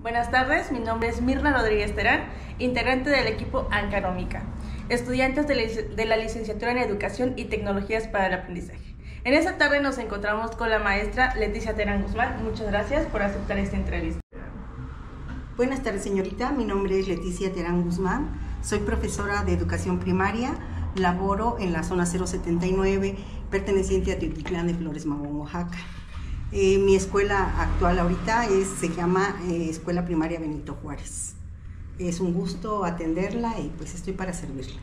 Buenas tardes, mi nombre es Mirna Rodríguez Terán, integrante del equipo Ancanómica, estudiantes de la licenciatura en Educación y Tecnologías para el Aprendizaje. En esta tarde nos encontramos con la maestra Leticia Terán Guzmán. Muchas gracias por aceptar esta entrevista. Buenas tardes, señorita. Mi nombre es Leticia Terán Guzmán. Soy profesora de educación primaria. Laboro en la zona 079, perteneciente a Teotitlán de Flores Magón, Oaxaca. Mi escuela actual ahorita se llama Escuela Primaria Benito Juárez. Es un gusto atenderla y pues estoy para servirla.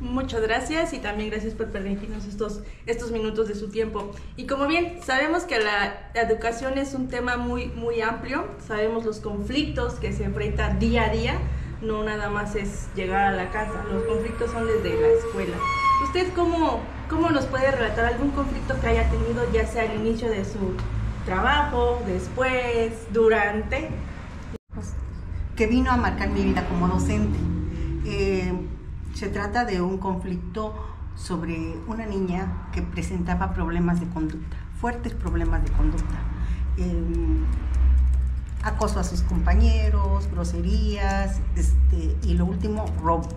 Muchas gracias y también gracias por permitirnos estos minutos de su tiempo. Y como bien sabemos que la educación es un tema muy amplio, sabemos los conflictos que se enfrentan día a día, no nada más es llegar a la casa, los conflictos son desde la escuela. ¿Usted cómo nos puede relatar algún conflicto que haya tenido, ya sea al inicio de su trabajo, después, durante? Que vino a marcar mi vida como docente. Se trata de un conflicto sobre una niña que presentaba problemas de conducta, fuertes problemas de conducta. Acoso a sus compañeros, groserías, y lo último, robo.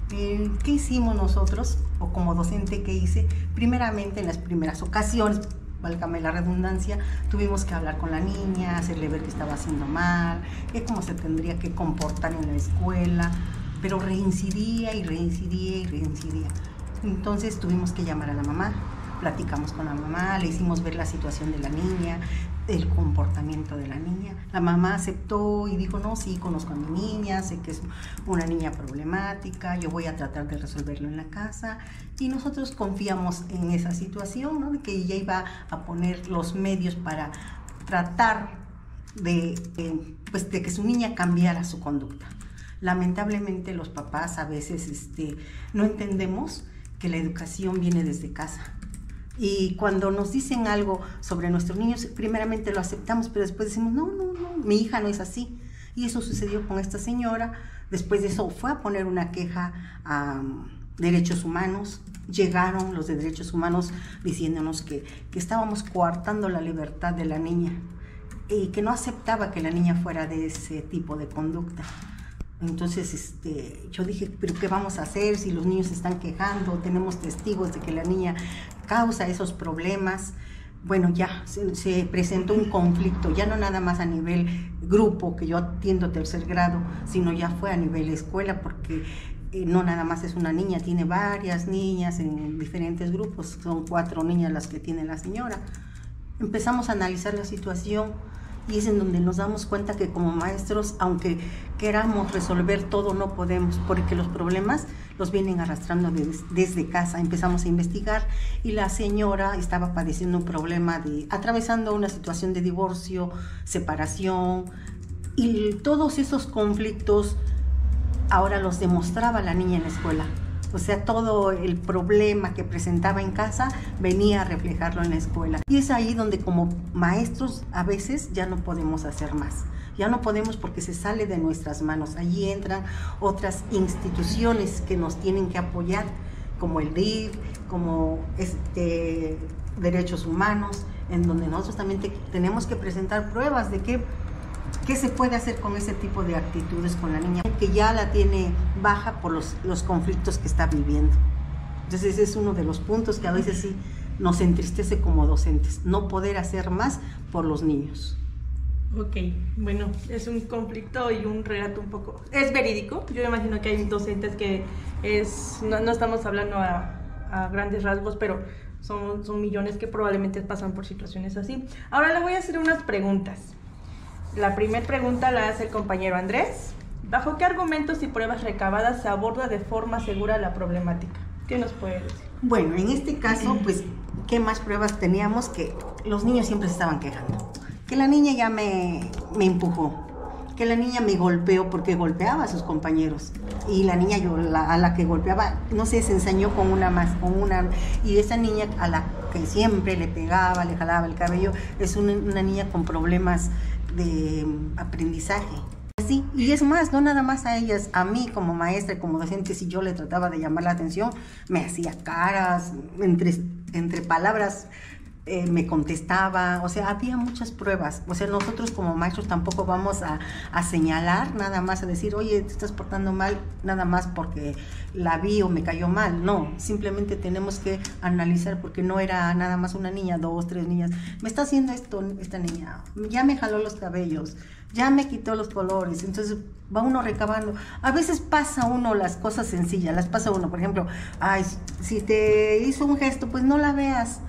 ¿Qué hicimos nosotros, o como docente qué hice? Primeramente, en las primeras ocasiones, válgame la redundancia, tuvimos que hablar con la niña, hacerle ver que estaba haciendo mal, cómo se tendría que comportar en la escuela, pero reincidía y reincidía y reincidía. Entonces tuvimos que llamar a la mamá, platicamos con la mamá, le hicimos ver la situación de la niña, el comportamiento de la niña. La mamá aceptó y dijo, no, sí, conozco a mi niña, sé que es una niña problemática, yo voy a tratar de resolverlo en la casa. Y nosotros confiamos en esa situación, ¿no? De que ella iba a poner los medios para tratar de que su niña cambiara su conducta. Lamentablemente los papás a veces no entendemos que la educación viene desde casa. Y cuando nos dicen algo sobre nuestros niños, primeramente lo aceptamos, pero después decimos, no, mi hija no es así. Y eso sucedió con esta señora. Después de eso fue a poner una queja a Derechos Humanos. Llegaron los de Derechos Humanos diciéndonos que estábamos coartando la libertad de la niña y que no aceptaba que la niña fuera de ese tipo de conducta. Entonces yo dije, pero ¿qué vamos a hacer si los niños se están quejando? Tenemos testigos de que la niña causa esos problemas. Bueno, ya se presentó un conflicto, ya no nada más a nivel grupo, que yo atiendo tercer grado, sino ya fue a nivel escuela, porque no nada más es una niña, tiene varias niñas en diferentes grupos, son 4 niñas las que tiene la señora. Empezamos a analizar la situación. Y es en donde nos damos cuenta que como maestros, aunque queramos resolver todo, no podemos, porque los problemas los vienen arrastrando desde casa. Empezamos a investigar y la señora estaba padeciendo un problema atravesando una situación de divorcio, separación, y todos esos conflictos ahora los demostraba la niña en la escuela. O sea, todo el problema que presentaba en casa venía a reflejarlo en la escuela. Y es ahí donde como maestros a veces ya no podemos hacer más. Ya no podemos porque se sale de nuestras manos. Allí entran otras instituciones que nos tienen que apoyar, como el DIF, como Derechos Humanos, en donde nosotros también tenemos que presentar pruebas de qué se puede hacer con ese tipo de actitudes con la niña, que ya la tiene baja por los conflictos que está viviendo. Entonces ese es uno de los puntos que a veces sí nos entristece como docentes, no poder hacer más por los niños. Ok, bueno, es un conflicto y un relato un poco... Es verídico, yo imagino que hay docentes que no estamos hablando a grandes rasgos, pero son millones que probablemente pasan por situaciones así. Ahora le voy a hacer unas preguntas. La primera pregunta la hace el compañero Andrés. ¿Bajo qué argumentos y pruebas recabadas se aborda de forma segura la problemática? ¿Qué nos puede decir? Bueno, en este caso, pues, ¿qué más pruebas teníamos? Que los niños siempre se estaban quejando. Que la niña ya me empujó. Que la niña me golpeó porque golpeaba a sus compañeros. Y la niña, a la que golpeaba, no sé, se ensañó con una. Y esa niña a la que siempre le pegaba, le jalaba el cabello, es una niña con problemas de aprendizaje. Sí, y es más, no nada más a ellas, a mí como maestra y como docente, si yo le trataba de llamar la atención, me hacía caras, entre palabras me contestaba, o sea, había muchas pruebas. O sea, nosotros como maestros tampoco vamos a señalar, nada más a decir, oye, te estás portando mal, nada más porque la vi o me cayó mal. No, simplemente tenemos que analizar, porque no era nada más una niña, 2, 3 niñas. Me está haciendo esto esta niña, ya me jaló los cabellos, ya me quitó los colores. Entonces va uno recabando. A veces pasa uno las cosas sencillas, las pasa uno, por ejemplo, ay, si te hizo un gesto, pues no la veas.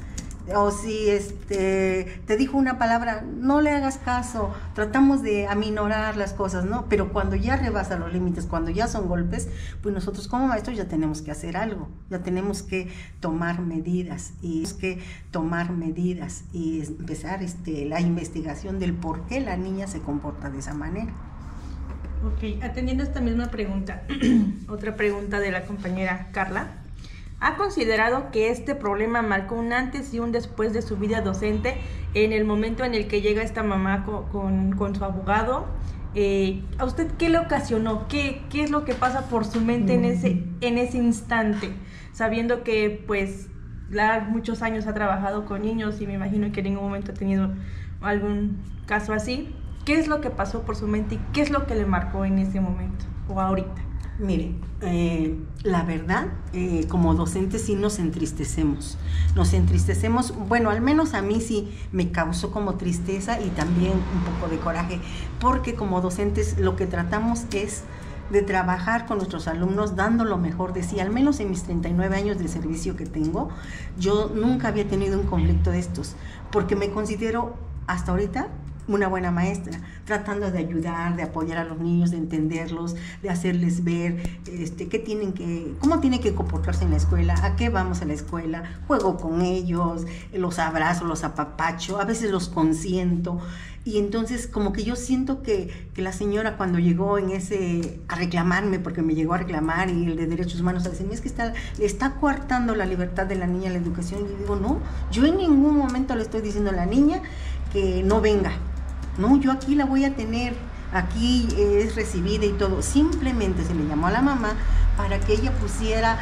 O si te dijo una palabra, no le hagas caso. Tratamos de aminorar las cosas, ¿no? Pero cuando ya rebasa los límites, cuando ya son golpes, pues nosotros como maestros ya tenemos que hacer algo, ya tenemos que tomar medidas y empezar la investigación del por qué la niña se comporta de esa manera. Ok, atendiendo esta misma pregunta, otra pregunta de la compañera Carla. ¿Ha considerado que este problema marcó un antes y un después de su vida docente en el momento en el que llega esta mamá con su abogado? ¿A usted qué le ocasionó? ¿Qué es lo que pasa por su mente en ese instante? Sabiendo que pues muchos años ha trabajado con niños y me imagino que en ningún momento ha tenido algún caso así. ¿Qué es lo que pasó por su mente y qué es lo que le marcó en ese momento o ahorita? Mire, la verdad, como docentes sí nos entristecemos, bueno, al menos a mí sí me causó como tristeza y también un poco de coraje, porque como docentes lo que tratamos es de trabajar con nuestros alumnos dando lo mejor de sí. Al menos en mis 39 años de servicio que tengo, yo nunca había tenido un conflicto de estos, porque me considero hasta ahorita una buena maestra, tratando de ayudar, de apoyar a los niños, de entenderlos, de hacerles ver cómo tienen que comportarse en la escuela, a qué vamos a la escuela, juego con ellos, los abrazo, los apapacho, a veces los consiento. Y entonces como que yo siento que la señora cuando llegó a reclamarme, porque me llegó a reclamar, y el de Derechos Humanos a decirme, es que le está coartando la libertad de la niña a la educación. Y digo, no, yo en ningún momento le estoy diciendo a la niña que no venga. No, yo aquí la voy a tener, aquí es recibida y todo. Simplemente se le llamó a la mamá para que ella pusiera,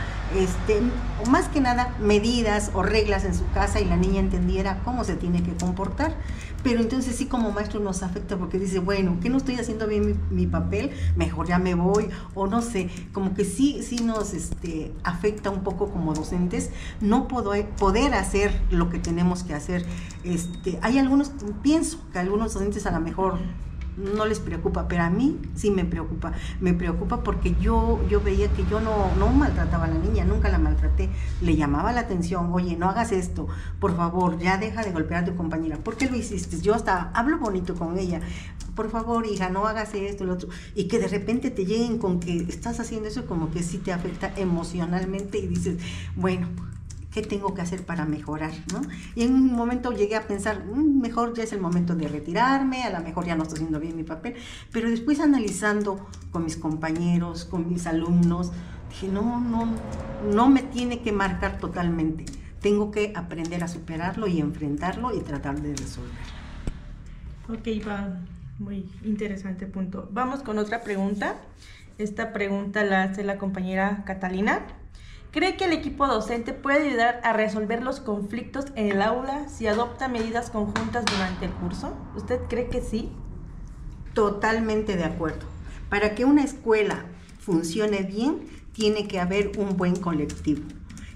o más que nada, medidas o reglas en su casa y la niña entendiera cómo se tiene que comportar. Pero entonces sí, como maestro nos afecta, porque dice, bueno, ¿qué no estoy haciendo bien mi papel? Mejor ya me voy, o no sé, como que sí nos afecta un poco como docentes, no poder hacer lo que tenemos que hacer. Pienso que a algunos docentes a lo mejor no les preocupa, pero a mí sí me preocupa porque yo veía que yo no maltrataba a la niña, nunca la maltraté, le llamaba la atención, oye, no hagas esto, por favor, ya deja de golpear a tu compañera, ¿por qué lo hiciste? Yo hasta hablo bonito con ella, por favor, hija, no hagas esto, lo otro, y que de repente te lleguen con que estás haciendo eso, como que sí te afecta emocionalmente y dices, bueno, ¿qué tengo que hacer para mejorar, ¿no? Y en un momento llegué a pensar, mejor ya es el momento de retirarme, a lo mejor ya no estoy haciendo bien mi papel, pero después analizando con mis compañeros, con mis alumnos, dije, no me tiene que marcar totalmente, tengo que aprender a superarlo y enfrentarlo y tratar de resolverlo. Ok, va, muy interesante punto. Vamos con otra pregunta. Esta pregunta la hace la compañera Catalina. ¿Cree que el equipo docente puede ayudar a resolver los conflictos en el aula si adopta medidas conjuntas durante el curso? ¿Usted cree que sí? Totalmente de acuerdo. Para que una escuela funcione bien, tiene que haber un buen colectivo.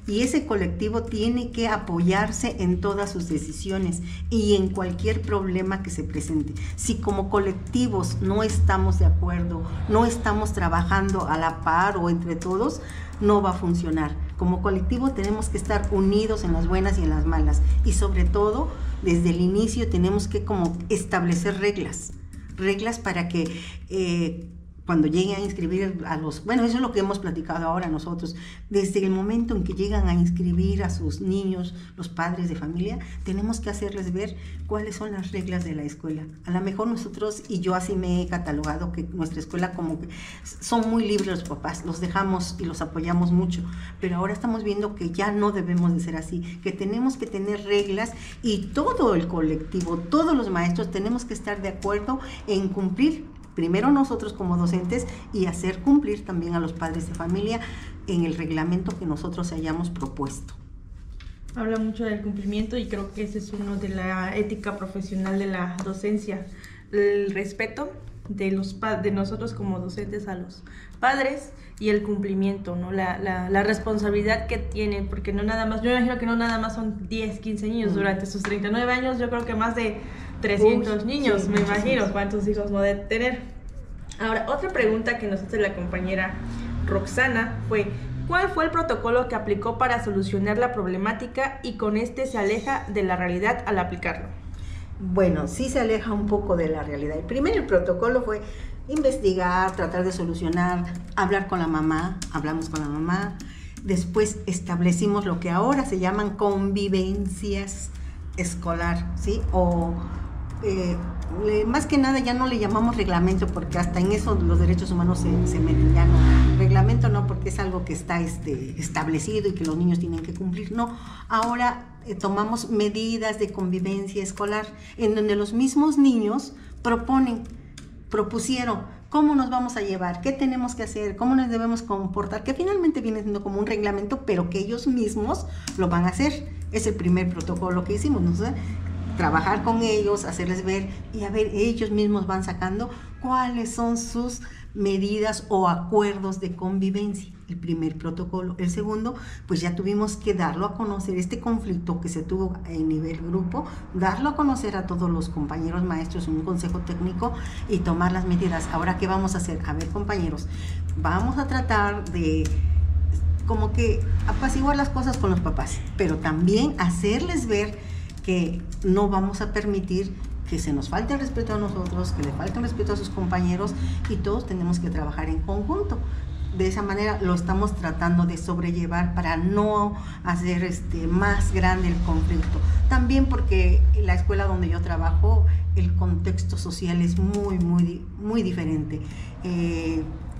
Y ese colectivo tiene que apoyarse en todas sus decisiones y en cualquier problema que se presente. Si como colectivos no estamos de acuerdo, no estamos trabajando a la par o entre todos, no va a funcionar. Como colectivo tenemos que estar unidos en las buenas y en las malas. Y sobre todo, desde el inicio tenemos que como establecer reglas para que cuando lleguen a inscribir bueno, eso es lo que hemos platicado ahora nosotros, desde el momento en que llegan a inscribir a sus niños, los padres de familia, tenemos que hacerles ver cuáles son las reglas de la escuela. A lo mejor nosotros, y yo así me he catalogado, que nuestra escuela como que son muy libres los papás, los dejamos y los apoyamos mucho, pero ahora estamos viendo que ya no debemos de ser así, que tenemos que tener reglas y todo el colectivo, todos los maestros tenemos que estar de acuerdo en cumplir primero nosotros como docentes y hacer cumplir también a los padres de familia en el reglamento que nosotros hayamos propuesto. Habla mucho del cumplimiento y creo que ese es uno de la ética profesional de la docencia, el respeto de de nosotros como docentes a los padres y el cumplimiento, ¿no? La responsabilidad que tienen, porque no nada más, yo me imagino que no nada más son 10, 15 niños durante sus 39 años, yo creo que más de 300 niños, sí, me imagino cuántos hijos no deben tener. Ahora, otra pregunta que nos hace la compañera Roxana fue: ¿cuál fue el protocolo que aplicó para solucionar la problemática y con este se aleja de la realidad al aplicarlo? Bueno, sí se aleja un poco de la realidad. El protocolo fue investigar, tratar de solucionar, hablar con la mamá, hablamos con la mamá. Después establecimos lo que ahora se llaman convivencias escolar, ¿sí? Más que nada ya no le llamamos reglamento, porque hasta en eso los derechos humanos se meten, ya no. Reglamento no, porque es algo que está establecido y que los niños tienen que cumplir, no. Ahora tomamos medidas de convivencia escolar, en donde los mismos niños propusieron cómo nos vamos a llevar, qué tenemos que hacer, cómo nos debemos comportar, que finalmente viene siendo como un reglamento, pero que ellos mismos lo van a hacer. Es el primer protocolo que hicimos, ¿no? Trabajar con ellos, hacerles ver y a ver, ellos mismos van sacando cuáles son sus medidas o acuerdos de convivencia. El primer protocolo. El segundo, pues ya tuvimos que darlo a conocer, este conflicto que se tuvo en nivel grupo, darlo a conocer a todos los compañeros maestros en un consejo técnico y tomar las medidas. Ahora, ¿qué vamos a hacer? A ver, compañeros, vamos a tratar de como que apaciguar las cosas con los papás, pero también hacerles ver que no vamos a permitir que se nos falte el respeto a nosotros, que le falte el respeto a sus compañeros, y todos tenemos que trabajar en conjunto. De esa manera lo estamos tratando de sobrellevar para no hacer más grande el conflicto. También porque en la escuela donde yo trabajo, el contexto social es muy diferente.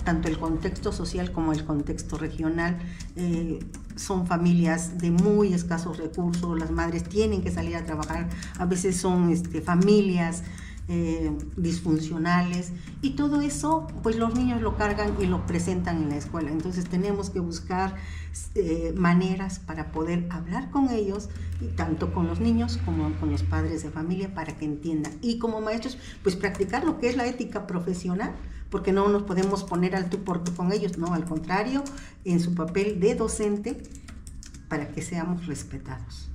Tanto el contexto social como el contexto regional, son familias de muy escasos recursos, las madres tienen que salir a trabajar, a veces son familias disfuncionales, y todo eso pues los niños lo cargan y lo presentan en la escuela. Entonces tenemos que buscar maneras para poder hablar con ellos, y tanto con los niños como con los padres de familia, para que entiendan, y como maestros pues practicar lo que es la ética profesional, porque no nos podemos poner al tú por tú con ellos, no, al contrario, en su papel de docente, para que seamos respetados.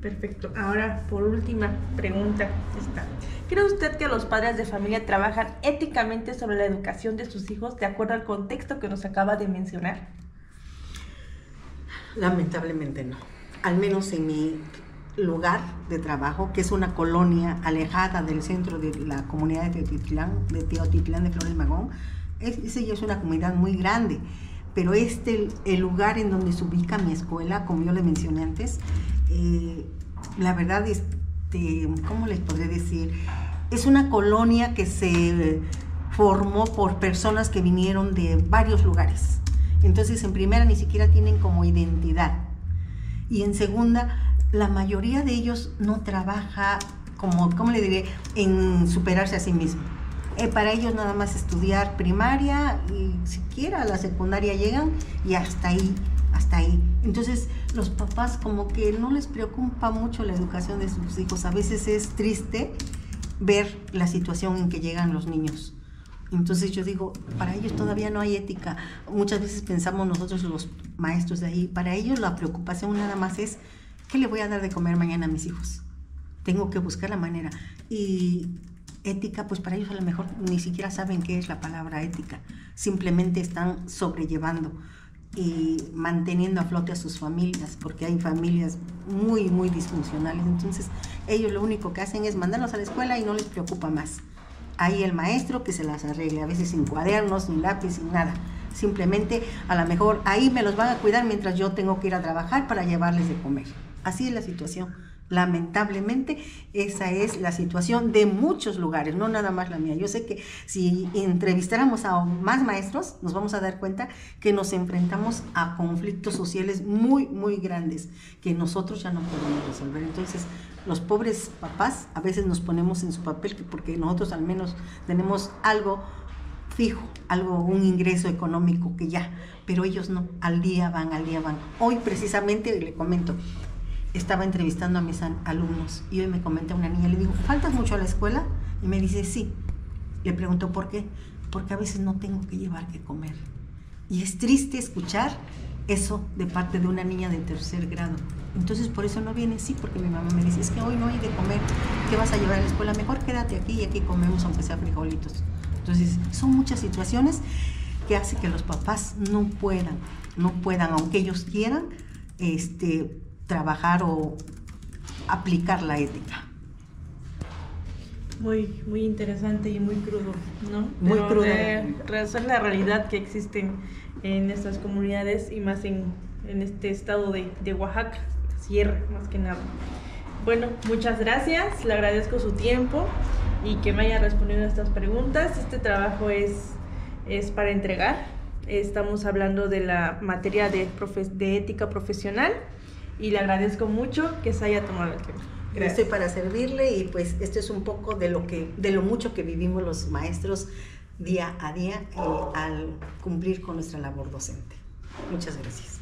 Perfecto. Ahora, por última pregunta está: ¿cree usted que los padres de familia trabajan éticamente sobre la educación de sus hijos de acuerdo al contexto que nos acaba de mencionar? Lamentablemente no. Al menos en mi lugar de trabajo, que es una colonia alejada del centro de la comunidad de Teotitlán de Flores Magón, esa ya es una comunidad muy grande, pero el lugar en donde se ubica mi escuela, como yo le mencioné antes, la verdad, ¿cómo les podré decir? Es una colonia que se formó por personas que vinieron de varios lugares. Entonces, en primera, ni siquiera tienen como identidad. Y en segunda, la mayoría de ellos no trabaja ¿cómo le diré?, en superarse a sí mismo. Para ellos nada más estudiar primaria, y siquiera a la secundaria llegan y hasta ahí. Entonces los papás como que no les preocupa mucho la educación de sus hijos. A veces es triste ver la situación en que llegan los niños. Entonces yo digo, para ellos todavía no hay ética. Muchas veces pensamos nosotros los maestros de ahí, para ellos la preocupación nada más es: ¿qué le voy a dar de comer mañana a mis hijos? Tengo que buscar la manera. Y ética, pues para ellos a lo mejor ni siquiera saben qué es la palabra ética. Simplemente están sobrellevando y manteniendo a flote a sus familias, porque hay familias muy disfuncionales. Entonces ellos lo único que hacen es mandarlos a la escuela y no les preocupa más. Ahí el maestro que se las arregle, a veces sin cuadernos, sin lápiz, sin nada. Simplemente a lo mejor ahí me los van a cuidar mientras yo tengo que ir a trabajar para llevarles de comer. Así es la situación. Lamentablemente esa es la situación de muchos lugares, no nada más la mía. Yo sé que si entrevistáramos a más maestros nos vamos a dar cuenta que nos enfrentamos a conflictos sociales muy grandes que nosotros ya no podemos resolver. Entonces los pobres papás a veces nos ponemos en su papel, porque nosotros al menos tenemos algo fijo, un ingreso económico que ya, pero ellos no, al día van. Hoy precisamente le comento, estaba entrevistando a mis alumnos y hoy me comenta una niña, le digo, ¿faltas mucho a la escuela? Y me dice, sí. Le pregunto, ¿por qué? Porque a veces no tengo que llevar que comer. Y es triste escuchar eso de parte de una niña de 3er grado. Entonces por eso no viene, sí, porque mi mamá me dice, es que hoy no hay de comer, ¿qué vas a llevar a la escuela? Mejor quédate aquí y aquí comemos aunque sea frijolitos. Entonces son muchas situaciones que hacen que los papás no puedan, aunque ellos quieran, trabajar o aplicar la ética. Muy, muy interesante y muy crudo, ¿no? Muy crudo. Esa es la realidad que existe en estas comunidades y más en este estado de Oaxaca, sierra, más que nada. Bueno, muchas gracias, le agradezco su tiempo y que me haya respondido a estas preguntas. Este trabajo es para entregar. Estamos hablando de la materia de ética profesional y le agradezco mucho que se haya tomado el tiempo. Gracias. Estoy para servirle y pues esto es un poco de lo mucho que vivimos los maestros día a día al cumplir con nuestra labor docente. Muchas gracias.